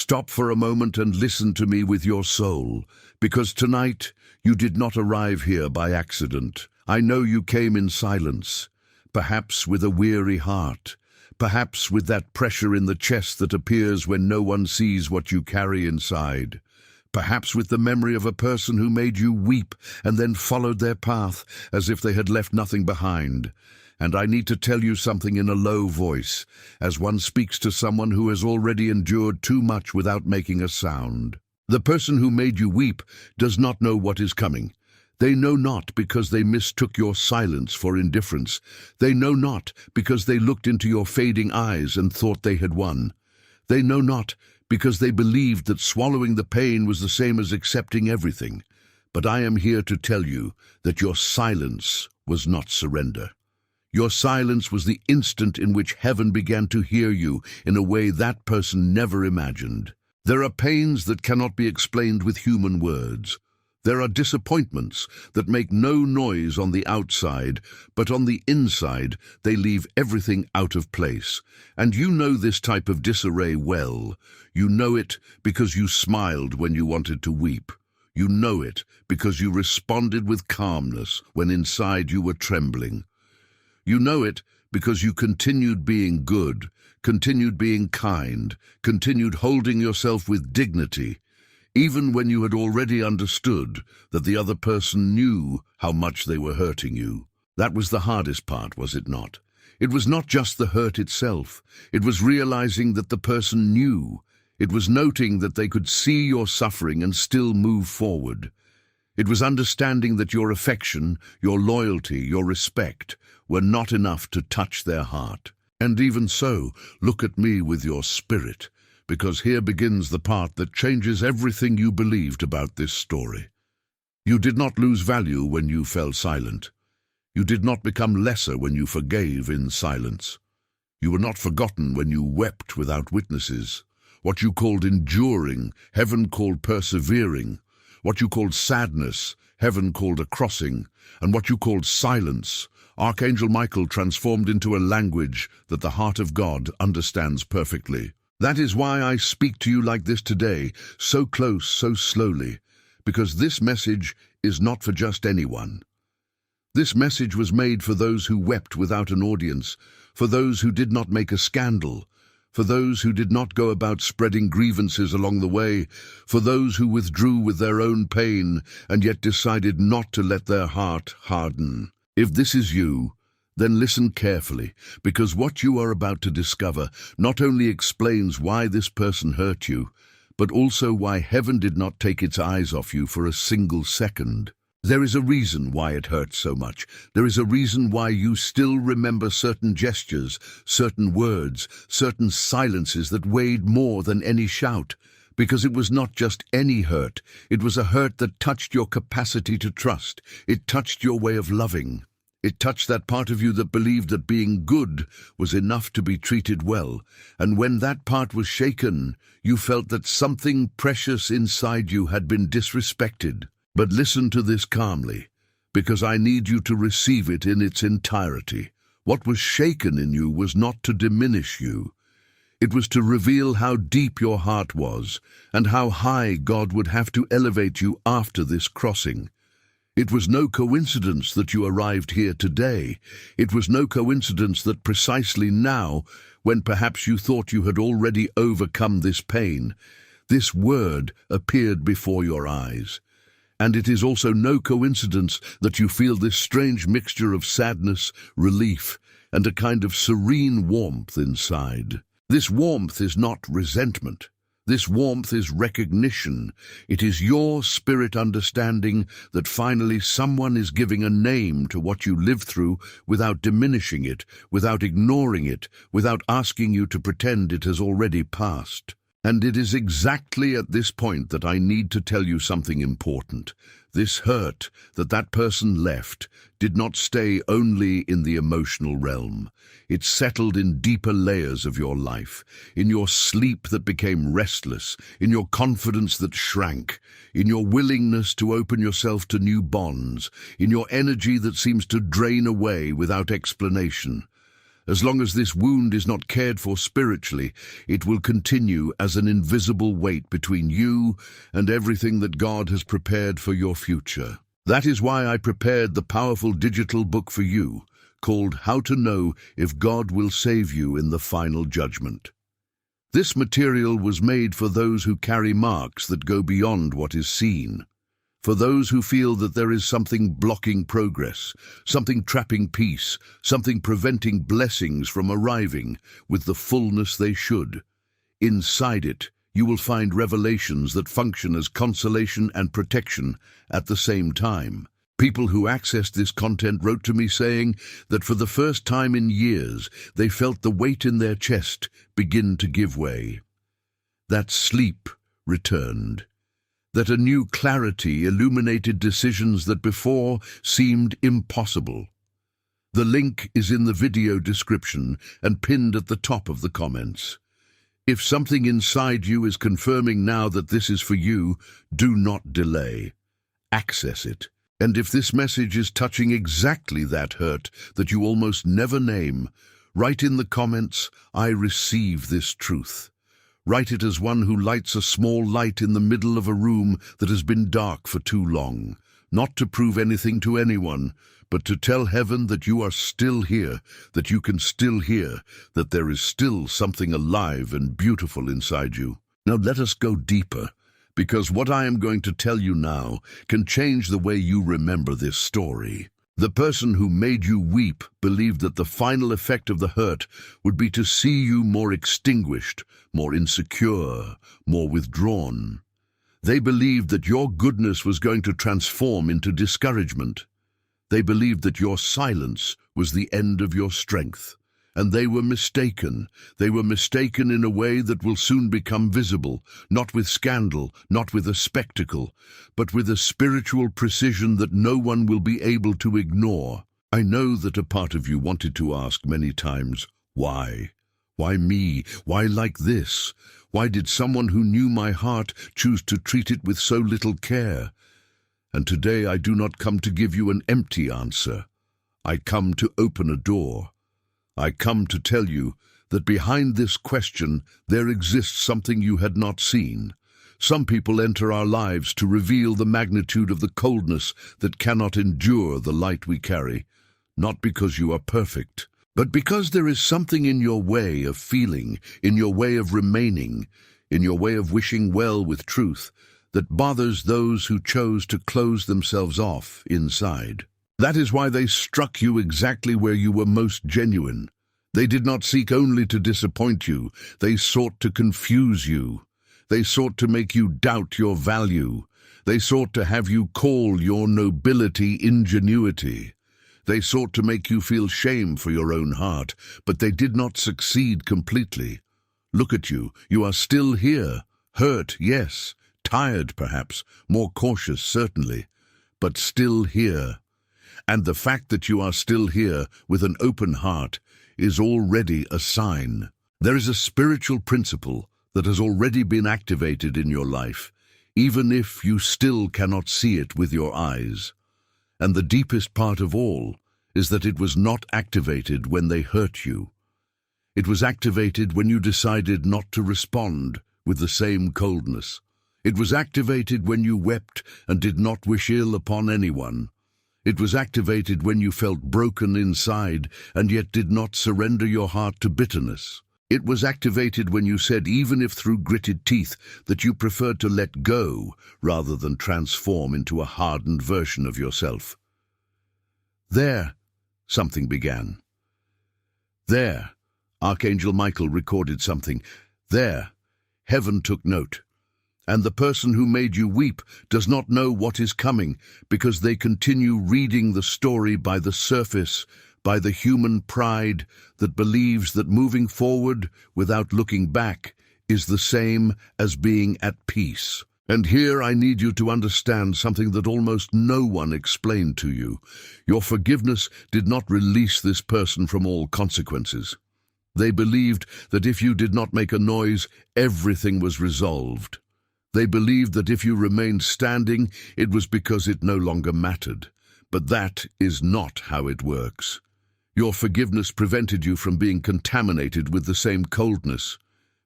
Stop for a moment and listen to me with your soul, because tonight you did not arrive here by accident. I know you came in silence, perhaps with a weary heart, perhaps with that pressure in the chest that appears when no one sees what you carry inside. Perhaps with the memory of a person who made you weep and then followed their path as if they had left nothing behind. And I need to tell you something in a low voice, as one speaks to someone who has already endured too much without making a sound. The person who made you weep does not know what is coming. They know not because they mistook your silence for indifference. They know not because they looked into your fading eyes and thought they had won. They know not because they believed that swallowing the pain was the same as accepting everything. But I am here to tell you that your silence was not surrender. Your silence was the instant in which heaven began to hear you in a way that person never imagined. There are pains that cannot be explained with human words. There are disappointments that make no noise on the outside, but on the inside they leave everything out of place. And you know this type of disarray well. You know it because you smiled when you wanted to weep. You know it because you responded with calmness when inside you were trembling. You know it because you continued being good, continued being kind, continued holding yourself with dignity, even when you had already understood that the other person knew how much they were hurting you. That was the hardest part, was it not? It was not just the hurt itself. It was realizing that the person knew. It was noting that they could see your suffering and still move forward. It was understanding that your affection, your loyalty, your respect were not enough to touch their heart. And even so, look at me with your spirit, because here begins the part that changes everything you believed about this story. You did not lose value when you fell silent. You did not become lesser when you forgave in silence. You were not forgotten when you wept without witnesses. What you called enduring, heaven called persevering. What you called sadness, heaven called a crossing. And what you called silence, Archangel Michael transformed into a language that the heart of God understands perfectly. That is why I speak to you like this today, so close, so slowly, because this message is not for just anyone. This message was made for those who wept without an audience, for those who did not make a scandal, for those who did not go about spreading grievances along the way, for those who withdrew with their own pain and yet decided not to let their heart harden. If this is you, then listen carefully, because what you are about to discover not only explains why this person hurt you, but also why heaven did not take its eyes off you for a single second. There is a reason why it hurts so much. There is a reason why you still remember certain gestures, certain words, certain silences that weighed more than any shout. Because it was not just any hurt. It was a hurt that touched your capacity to trust. It touched your way of loving. It touched that part of you that believed that being good was enough to be treated well. And when that part was shaken, you felt that something precious inside you had been disrespected. But listen to this calmly, because I need you to receive it in its entirety. What was shaken in you was not to diminish you. It was to reveal how deep your heart was and how high God would have to elevate you after this crossing. It was no coincidence that you arrived here today. It was no coincidence that precisely now, when perhaps you thought you had already overcome this pain, this word appeared before your eyes. And it is also no coincidence that you feel this strange mixture of sadness, relief, and a kind of serene warmth inside. This warmth is not resentment. This warmth is recognition. It is your spirit understanding that finally someone is giving a name to what you lived through without diminishing it, without ignoring it, without asking you to pretend it has already passed. And it is exactly at this point that I need to tell you something important. This hurt that person left did not stay only in the emotional realm. It settled in deeper layers of your life, in your sleep that became restless, in your confidence that shrank, in your willingness to open yourself to new bonds, in your energy that seems to drain away without explanation. As long as this wound is not cared for spiritually, it will continue as an invisible weight between you and everything that God has prepared for your future. That is why I prepared the powerful digital book for you, called How to Know If God Will Save You in the Final Judgment. This material was made for those who carry marks that go beyond what is seen, for those who feel that there is something blocking progress, something trapping peace, something preventing blessings from arriving with the fullness they should. Inside it, you will find revelations that function as consolation and protection at the same time. People who accessed this content wrote to me saying that for the first time in years, they felt the weight in their chest begin to give way. That sleep returned. That a new clarity illuminated decisions that before seemed impossible. The link is in the video description and pinned at the top of the comments. If something inside you is confirming now that this is for you, do not delay. Access it. And if this message is touching exactly that hurt that you almost never name, write in the comments, "I receive this truth." Write it as one who lights a small light in the middle of a room that has been dark for too long, not to prove anything to anyone, but to tell heaven that you are still here, that you can still hear, that there is still something alive and beautiful inside you. Now let us go deeper, because what I am going to tell you now can change the way you remember this story. The person who made you weep believed that the final effect of the hurt would be to see you more extinguished, more insecure, more withdrawn. They believed that your goodness was going to transform into discouragement. They believed that your silence was the end of your strength. And they were mistaken. They were mistaken in a way that will soon become visible, not with scandal, not with a spectacle, but with a spiritual precision that no one will be able to ignore. I know that a part of you wanted to ask many times, why? Why me? Why like this? Why did someone who knew my heart choose to treat it with so little care? And today I do not come to give you an empty answer. I come to open a door. I come to tell you that behind this question there exists something you had not seen. Some people enter our lives to reveal the magnitude of the coldness that cannot endure the light we carry, not because you are perfect, but because there is something in your way of feeling, in your way of remaining, in your way of wishing well with truth, that bothers those who chose to close themselves off inside. That is why they struck you exactly where you were most genuine. They did not seek only to disappoint you, they sought to confuse you. They sought to make you doubt your value. They sought to have you call your nobility ingenuity. They sought to make you feel shame for your own heart, but they did not succeed completely. Look at you, you are still here. Hurt, yes. Tired, perhaps. More cautious, certainly. But still here. And the fact that you are still here with an open heart is already a sign. There is a spiritual principle that has already been activated in your life, even if you still cannot see it with your eyes. And the deepest part of all is that it was not activated when they hurt you. It was activated when you decided not to respond with the same coldness. It was activated when you wept and did not wish ill upon anyone. It was activated when you felt broken inside and yet did not surrender your heart to bitterness. It was activated when you said, even if through gritted teeth, that you preferred to let go rather than transform into a hardened version of yourself. There, something began. There, Archangel Michael recorded something. There, heaven took note. And the person who made you weep does not know what is coming because they continue reading the story by the surface, by the human pride that believes that moving forward without looking back is the same as being at peace. And here I need you to understand something that almost no one explained to you. Your forgiveness did not release this person from all consequences. They believed that if you did not make a noise, everything was resolved. They believed that if you remained standing, it was because it no longer mattered. But that is not how it works. Your forgiveness prevented you from being contaminated with the same coldness,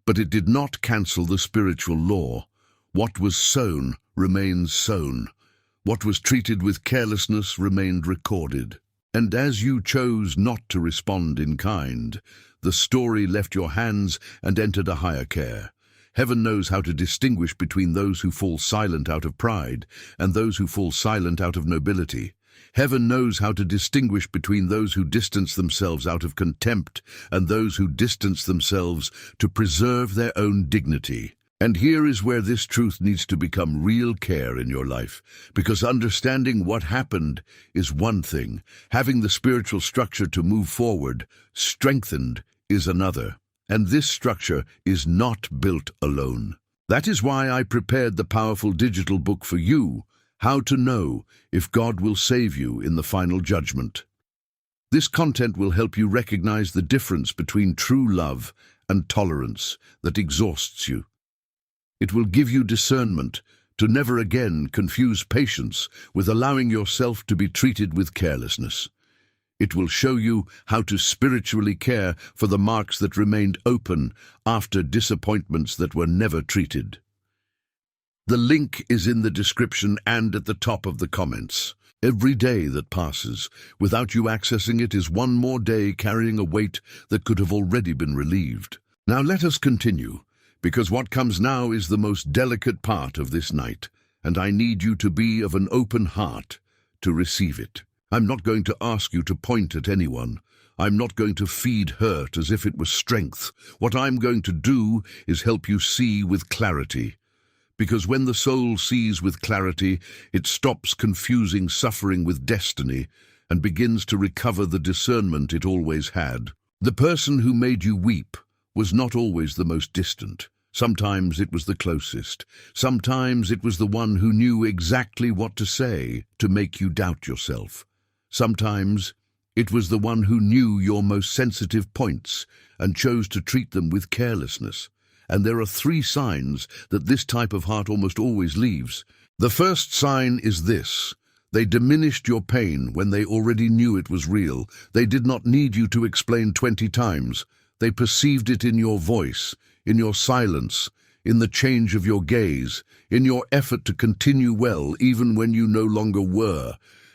but it did not cancel the spiritual law. What was sown remains sown. What was treated with carelessness remained recorded. And as you chose not to respond in kind, the story left your hands and entered a higher care. Heaven knows how to distinguish between those who fall silent out of pride and those who fall silent out of nobility. Heaven knows how to distinguish between those who distance themselves out of contempt and those who distance themselves to preserve their own dignity. And here is where this truth needs to become real care in your life, because understanding what happened is one thing. Having the spiritual structure to move forward, strengthened, is another. And this structure is not built alone. That is why I prepared the powerful digital book for you, How to Know if God Will Save You in the Final Judgment. This content will help you recognize the difference between true love and tolerance that exhausts you. It will give you discernment to never again confuse patience with allowing yourself to be treated with carelessness. It will show you how to spiritually care for the marks that remained open after disappointments that were never treated. The link is in the description and at the top of the comments. Every day that passes without you accessing it is one more day carrying a weight that could have already been relieved. Now let us continue, because what comes now is the most delicate part of this night, and I need you to be of an open heart to receive it. I'm not going to ask you to point at anyone. I'm not going to feed hurt as if it was strength. What I'm going to do is help you see with clarity. Because when the soul sees with clarity, it stops confusing suffering with destiny and begins to recover the discernment it always had. The person who made you weep was not always the most distant. Sometimes it was the closest. Sometimes it was the one who knew exactly what to say to make you doubt yourself. Sometimes it was the one who knew your most sensitive points and chose to treat them with carelessness. And there are 3 signs that this type of heart almost always leaves. The first sign is this: they diminished your pain when they already knew it was real. They did not need you to explain 20 times. They perceived it in your voice, in your silence, in the change of your gaze, in your effort to continue well even when you no longer were.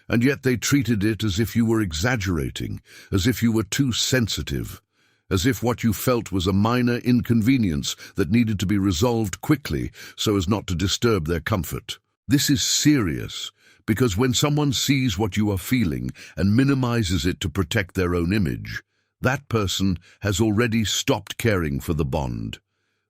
And yet they treated it as if you were exaggerating, as if you were too sensitive, as if what you felt was a minor inconvenience that needed to be resolved quickly so as not to disturb their comfort. This is serious, because when someone sees what you are feeling and minimizes it to protect their own image, that person has already stopped caring for the bond.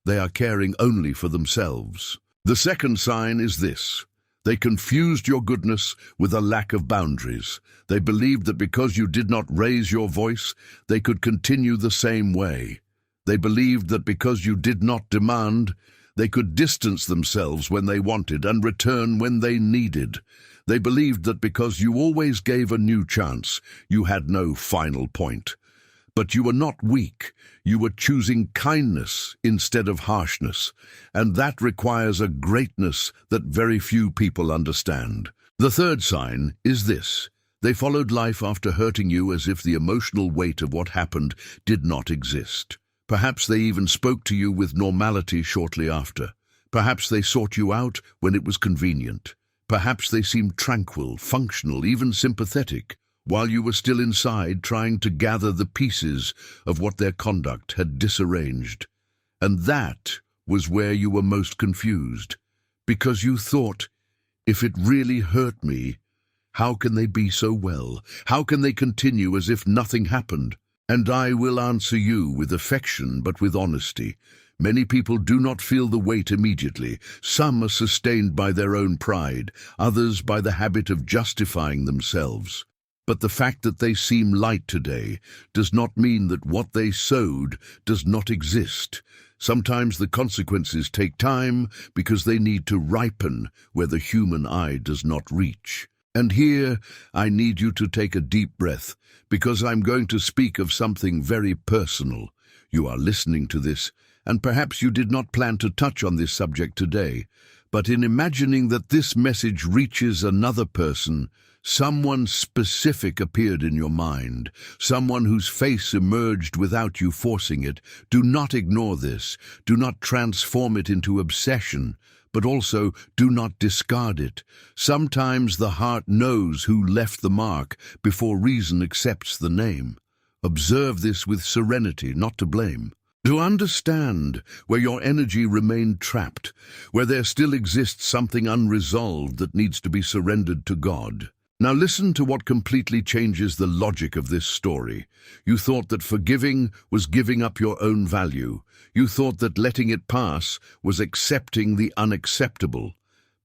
They are caring only for themselves. The second sign is this: they confused your goodness with a lack of boundaries. They believed that because you did not raise your voice, they could continue the same way. They believed that because you did not demand, they could distance themselves when they wanted and return when they needed. They believed that because you always gave a new chance, you had no final point. But you were not weak. You were choosing kindness instead of harshness, and that requires a greatness that very few people understand. The third sign is this: they followed life after hurting you as if the emotional weight of what happened did not exist. Perhaps they even spoke to you with normality shortly after. Perhaps they sought you out when it was convenient. Perhaps they seemed tranquil, functional, even sympathetic, while you were still inside trying to gather the pieces of what their conduct had disarranged. And that was where you were most confused, because you thought, if it really hurt me, how can they be so well? How can they continue as if nothing happened? And I will answer you with affection but with honesty. Many people do not feel the weight immediately. Some are sustained by their own pride, others by the habit of justifying themselves. But the fact that they seem light today does not mean that what they sowed does not exist. Sometimes the consequences take time because they need to ripen where the human eye does not reach. And here I need you to take a deep breath, because I'm going to speak of something very personal. You are listening to this, and perhaps you did not plan to touch on this subject today, but in imagining that this message reaches another person, Someone specific appeared in your mind, someone whose face emerged without you forcing it. Do not ignore this. Do not transform it into obsession, but also do not discard it. Sometimes the heart knows who left the mark before reason accepts the name. Observe this with serenity, not to blame. To understand where your energy remained trapped, where there still exists something unresolved that needs to be surrendered to God. Now listen to what completely changes the logic of this story. You thought that forgiving was giving up your own value. You thought that letting it pass was accepting the unacceptable.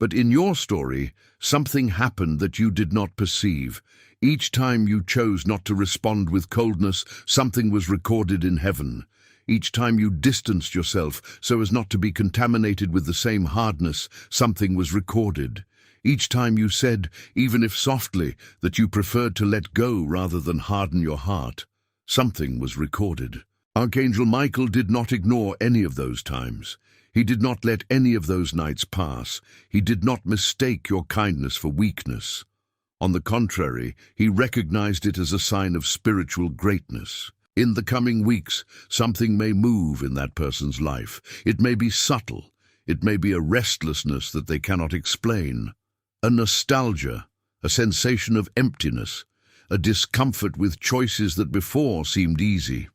But in your story, something happened that you did not perceive. Each time you chose not to respond with coldness, something was recorded in heaven. Each time you distanced yourself so as not to be contaminated with the same hardness, something was recorded. Each time you said, even if softly, that you preferred to let go rather than harden your heart, something was recorded. Archangel Michael did not ignore any of those times. He did not let any of those nights pass. He did not mistake your kindness for weakness. On the contrary, he recognized it as a sign of spiritual greatness. In the coming weeks, something may move in that person's life. It may be subtle. It may be a restlessness that they cannot explain, a nostalgia, a sensation of emptiness, a discomfort with choices that before seemed easy.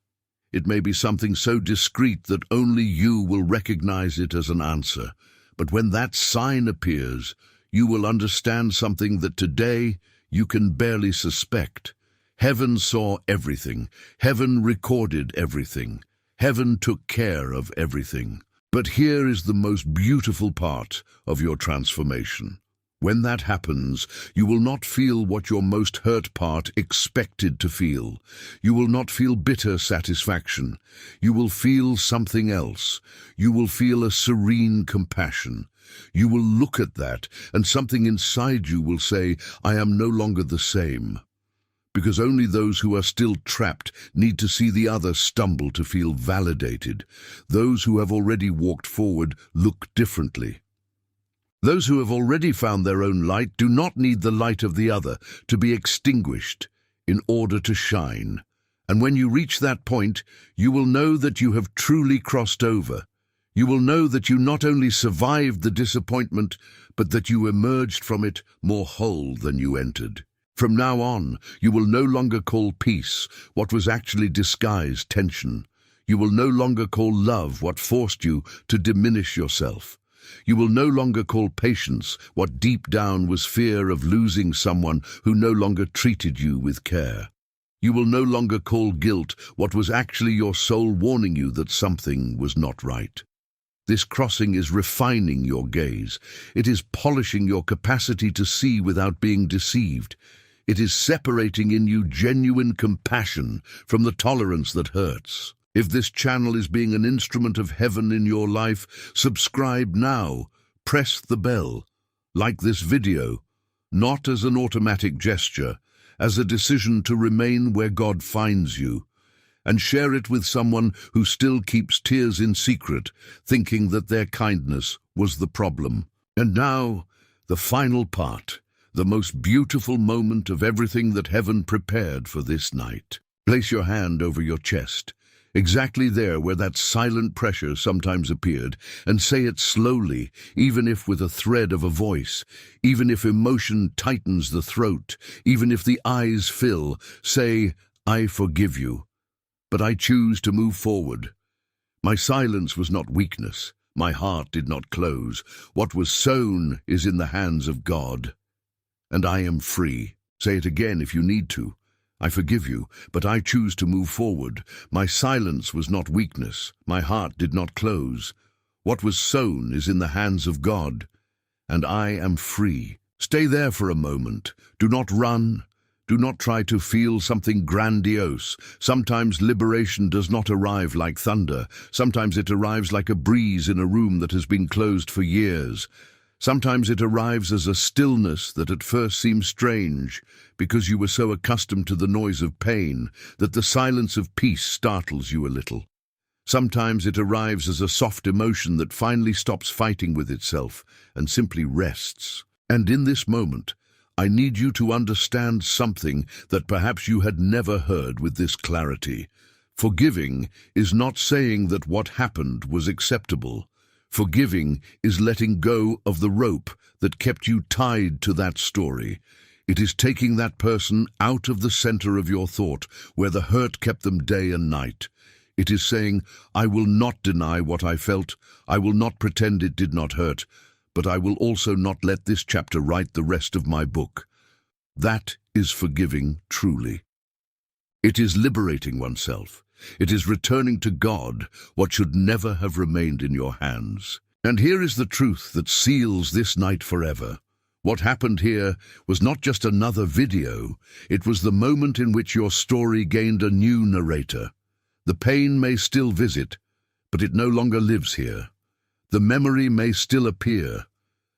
It may be something so discreet that only you will recognize it as an answer. But when that sign appears, you will understand something that today you can barely suspect. Heaven saw everything. Heaven recorded everything. Heaven took care of everything. But here is the most beautiful part of your transformation. When that happens, you will not feel what your most hurt part expected to feel. You will not feel bitter satisfaction. You will feel something else. You will feel a serene compassion. You will look at that, and something inside you will say, I am no longer the same. Because only those who are still trapped need to see the other stumble to feel validated. Those who have already walked forward look differently. Those who have already found their own light do not need the light of the other to be extinguished in order to shine. And when you reach that point, you will know that you have truly crossed over. You will know that you not only survived the disappointment, but that you emerged from it more whole than you entered. From now on, you will no longer call peace what was actually disguised tension. You will no longer call love what forced you to diminish yourself. You will no longer call patience what deep down was fear of losing someone who no longer treated you with care. You will no longer call guilt what was actually your soul warning you that something was not right. This crossing is refining your gaze. It is polishing your capacity to see without being deceived. It is separating in you genuine compassion from the tolerance that hurts. If this channel is being an instrument of heaven in your life, subscribe now. Press the bell. Like this video, not as an automatic gesture, as a decision to remain where God finds you. And share it with someone who still keeps tears in secret, thinking that their kindness was the problem. And now, the final part. The most beautiful moment of everything that heaven prepared for this night. Place your hand over your chest, exactly there where that silent pressure sometimes appeared, and say it slowly, even if with a thread of a voice, even if emotion tightens the throat, even if the eyes fill. Say, I forgive you, but I choose to move forward. My silence was not weakness. My heart did not close. What was sown is in the hands of God. And I am free. Say it again if you need to. I forgive you, but I choose to move forward. My silence was not weakness. My heart did not close. What was sown is in the hands of God. And I am free. Stay there for a moment. Do not run. Do not try to feel something grandiose. Sometimes liberation does not arrive like thunder. Sometimes it arrives like a breeze in a room that has been closed for years. Sometimes it arrives as a stillness that at first seems strange, because you were so accustomed to the noise of pain that the silence of peace startles you a little. Sometimes it arrives as a soft emotion that finally stops fighting with itself and simply rests. And in this moment, I need you to understand something that perhaps you had never heard with this clarity. Forgiving is not saying that what happened was acceptable. Forgiving is letting go of the rope that kept you tied to that story. It is taking that person out of the center of your thought, where the hurt kept them day and night. It is saying, I will not deny what I felt, I will not pretend it did not hurt, but I will also not let this chapter write the rest of my book. That is forgiving truly. It is liberating oneself. It is returning to God what should never have remained in your hands. And here is the truth that seals this night forever. What happened here was not just another video, it was the moment in which your story gained a new narrator. The pain may still visit, but it no longer lives here. The memory may still appear,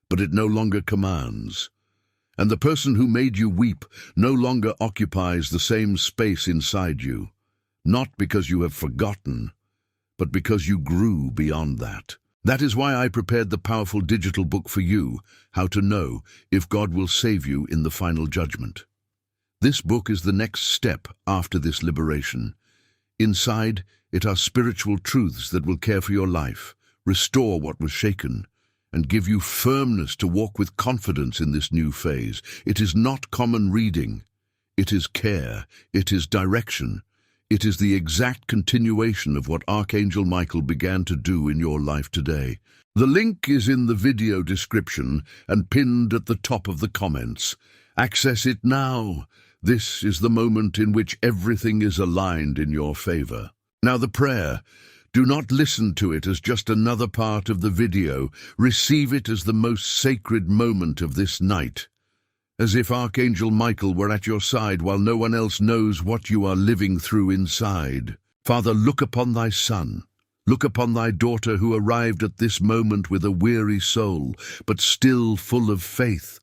but it no longer commands. And the person who made you weep no longer occupies the same space inside you, not because you have forgotten, but because you grew beyond that. That is why I prepared the powerful digital book for you, How to Know if God Will Save You in the Final Judgment. This book is the next step after this liberation. Inside, it are spiritual truths that will care for your life, restore what was shaken, and give you firmness to walk with confidence in this new phase. It is not common reading. It is care. It is direction. It is the exact continuation of what Archangel Michael began to do in your life today. The link is in the video description and pinned at the top of the comments. Access it now. This is the moment in which everything is aligned in your favor. Now the prayer. Do not listen to it as just another part of the video. Receive it as the most sacred moment of this night. As if Archangel Michael were at your side while no one else knows what you are living through inside. Father, look upon thy son. Look upon thy daughter who arrived at this moment with a weary soul, but still full of faith.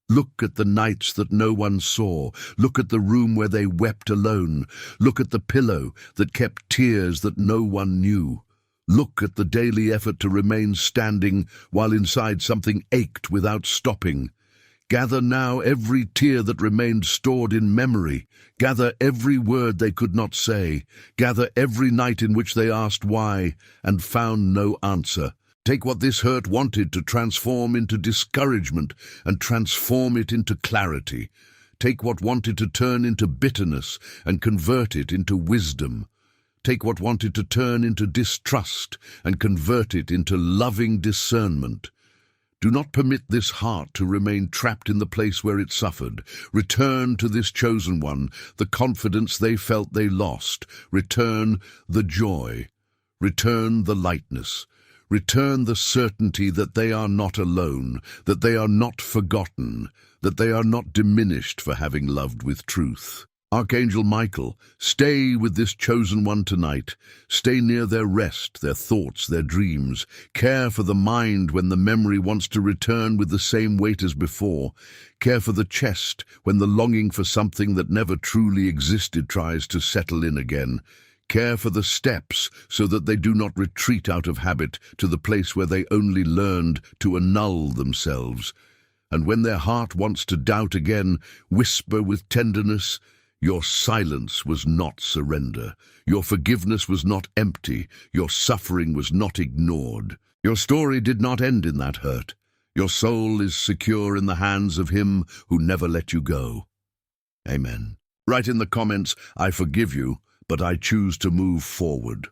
Look at the nights that no one saw. Look at the room where they wept alone. Look at the pillow that kept tears that no one knew. Look at the daily effort to remain standing while inside something ached without stopping. Gather now every tear that remained stored in memory. Gather every word they could not say. Gather every night in which they asked why and found no answer. Take what this hurt wanted to transform into discouragement and transform it into clarity. Take what wanted to turn into bitterness and convert it into wisdom. Take what wanted to turn into distrust and convert it into loving discernment. Do not permit this heart to remain trapped in the place where it suffered. Return to this chosen one the confidence they felt they lost. Return the joy. Return the lightness. Return the certainty that they are not alone, that they are not forgotten, that they are not diminished for having loved with truth. Archangel Michael, stay with this chosen one tonight. Stay near their rest, their thoughts, their dreams. Care for the mind when the memory wants to return with the same weight as before. Care for the chest when the longing for something that never truly existed tries to settle in again. Care for the steps so that they do not retreat out of habit to the place where they only learned to annul themselves. And when their heart wants to doubt again, whisper with tenderness, your silence was not surrender. Your forgiveness was not empty. Your suffering was not ignored. Your story did not end in that hurt. Your soul is secure in the hands of him who never let you go. Amen. Write in the comments, I forgive you, but I choose to move forward.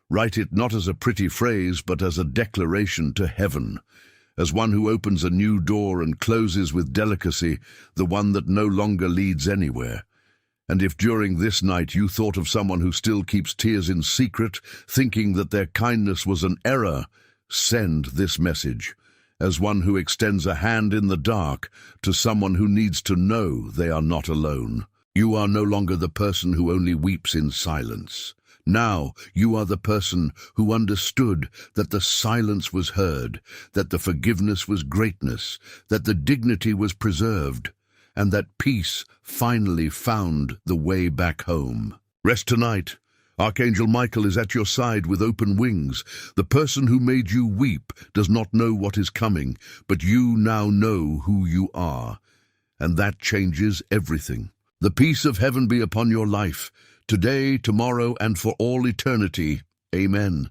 Write it not as a pretty phrase, but as a declaration to heaven, as one who opens a new door and closes with delicacy the one that no longer leads anywhere. And if during this night you thought of someone who still keeps tears in secret, thinking that their kindness was an error, send this message, as one who extends a hand in the dark to someone who needs to know they are not alone. You are no longer the person who only weeps in silence. Now you are the person who understood that the silence was heard, that the forgiveness was greatness, that the dignity was preserved, and that peace finally found the way back home. Rest tonight. Archangel Michael is at your side with open wings. The person who made you weep does not know what is coming, but you now know who you are. and that changes everything. The peace of heaven be upon your life, today, tomorrow, and for all eternity. Amen.